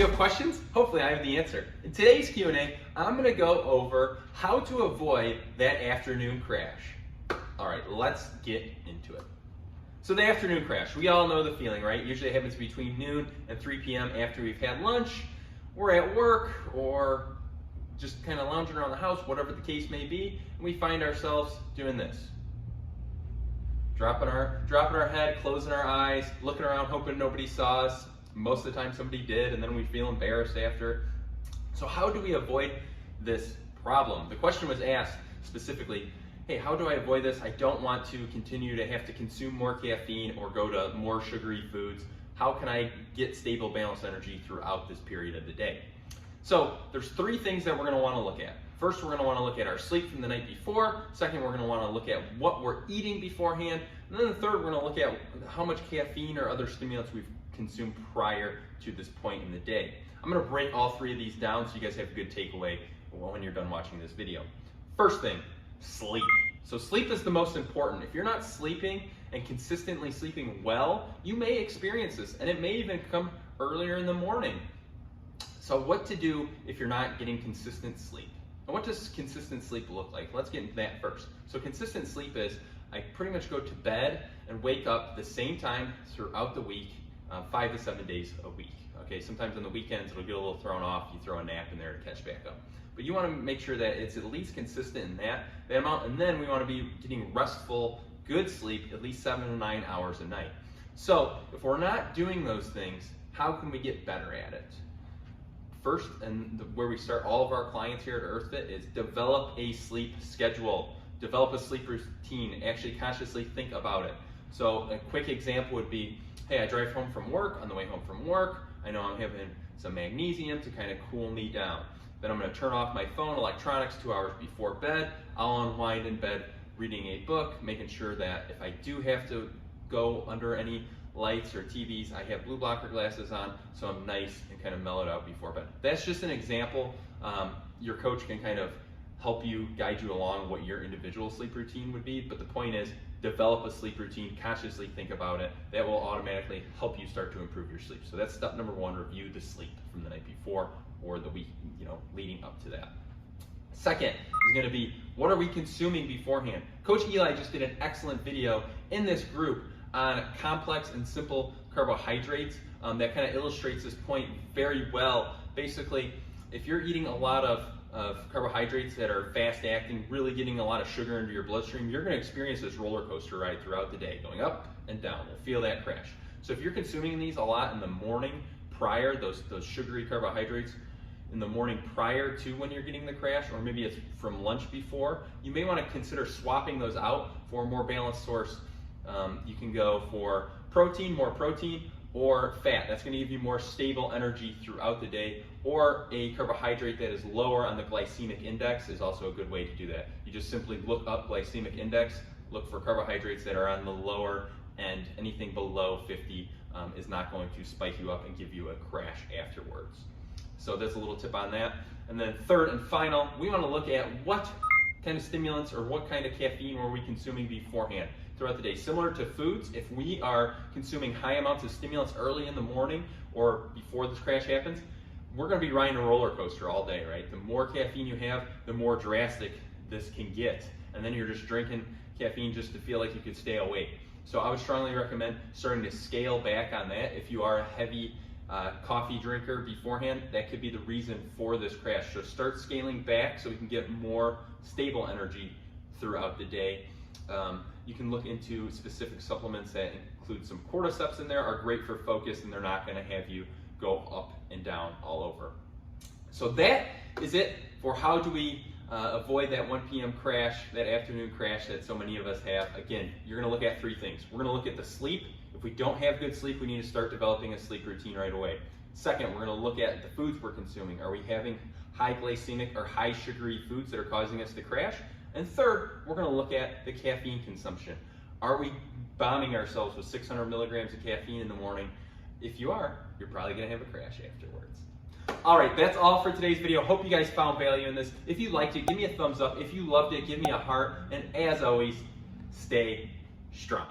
have questions? Hopefully I have the answer. In today's Q&A, I'm going to go over how to avoid that afternoon crash. All right, let's get into it. So the afternoon crash, we all know the feeling, right? Usually it happens between noon and 3 p.m. after we've had lunch, we're at work, or just kind of lounging around the house, whatever the case may be, and we find ourselves doing this. Dropping our head, closing our eyes, looking around, hoping nobody saw us. Most of the time somebody did, and then we feel embarrassed after. So how do we avoid this problem? The question was asked specifically, hey, how do I avoid this? I don't want to continue to have to consume more caffeine or go to more sugary foods. How can I get stable, balanced energy throughout this period of the day? So there's three things that we're going to want to look at. First, we're going to want to look at our sleep from the night before. Second, we're going to want to look at what we're eating beforehand. And then the third, we're going to look at how much caffeine or other stimulants we've consumed prior to this point in the day. I'm going to break all three of these down so you guys have a good takeaway when you're done watching this video. First thing, sleep. So sleep is the most important. If you're not sleeping and consistently sleeping well, you may experience this, and it may even come earlier in the morning. So what to do if you're not getting consistent sleep? And what does consistent sleep look like? Let's get into that first. So consistent sleep is I pretty much go to bed and wake up the same time throughout the week, 5 to 7 days a week. Okay, sometimes on the weekends it'll get a little thrown off. You throw a nap in there to catch back up. But you want to make sure that it's at least consistent in that amount, and then we want to be getting restful, good sleep, at least 7 to 9 hours a night. So if we're not doing those things, how can we get better at it? First, and where we start all of our clients here at EarthFIT, is develop a sleep schedule. Develop a sleep routine. Actually consciously think about it. So a quick example would be, hey, I drive home from work. On the way home from work, I know I'm having some magnesium to kind of cool me down. Then I'm going to turn off my phone, electronics 2 hours before bed. I'll unwind in bed reading a book, making sure that if I do have to go under any lights or TVs, I have blue blocker glasses on, so I'm nice and kind of mellowed out before bed. That's just an example. Your coach can kind of help you, guide you along what your individual sleep routine would be, but the point is, develop a sleep routine, consciously think about it. That will automatically help you start to improve your sleep. So that's step number one, review the sleep from the night before or the week, leading up to that. Second is going to be, what are we consuming beforehand? Coach Eli just did an excellent video in this group on complex and simple carbohydrates that kind of illustrates this point very well. Basically, if you're eating a lot of carbohydrates that are fast acting, really getting a lot of sugar into your bloodstream, you're going to experience this roller coaster ride throughout the day, going up and down. You'll feel that crash. So if you're consuming these a lot in the morning prior, those sugary carbohydrates in the morning prior to when you're getting the crash, or maybe it's from lunch before, you may want to consider swapping those out for a more balanced source. You can go for more protein, or fat. That's going to give you more stable energy throughout the day, or a carbohydrate that is lower on the glycemic index is also a good way to do that. You just simply look up glycemic index, look for carbohydrates that are on the lower end. Anything below 50 is not going to spike you up and give you a crash afterwards. So that's a little tip on that. And then third and final, we want to look at what kind of stimulants or what kind of caffeine were we consuming beforehand throughout the day. Similar to foods, if we are consuming high amounts of stimulants early in the morning or before this crash happens, we're going to be riding a roller coaster all day, right? The more caffeine you have, the more drastic this can get. And then you're just drinking caffeine just to feel like you could stay awake. So I would strongly recommend starting to scale back on that. If you are a heavy coffee drinker beforehand, that could be the reason for this crash. So start scaling back so we can get more stable energy throughout the day. You can look into specific supplements that include some cordyceps in there, are great for focus, and they're not going to have you go up and down all over. So that is it for how do we avoid that 1 p.m. crash, that afternoon crash that so many of us have. Again, you're going to look at three things. We're going to look at the sleep. If we don't have good sleep, we need to start developing a sleep routine right away. Second, we're going to look at the foods we're consuming. Are we having high glycemic or high sugary foods that are causing us to crash? And third, we're going to look at the caffeine consumption. Are we bombing ourselves with 600 milligrams of caffeine in the morning? If you are, you're probably going to have a crash afterwards. All right, that's all for today's video. Hope you guys found value in this. If you liked it, give me a thumbs up. If you loved it, give me a heart. And as always, stay strong.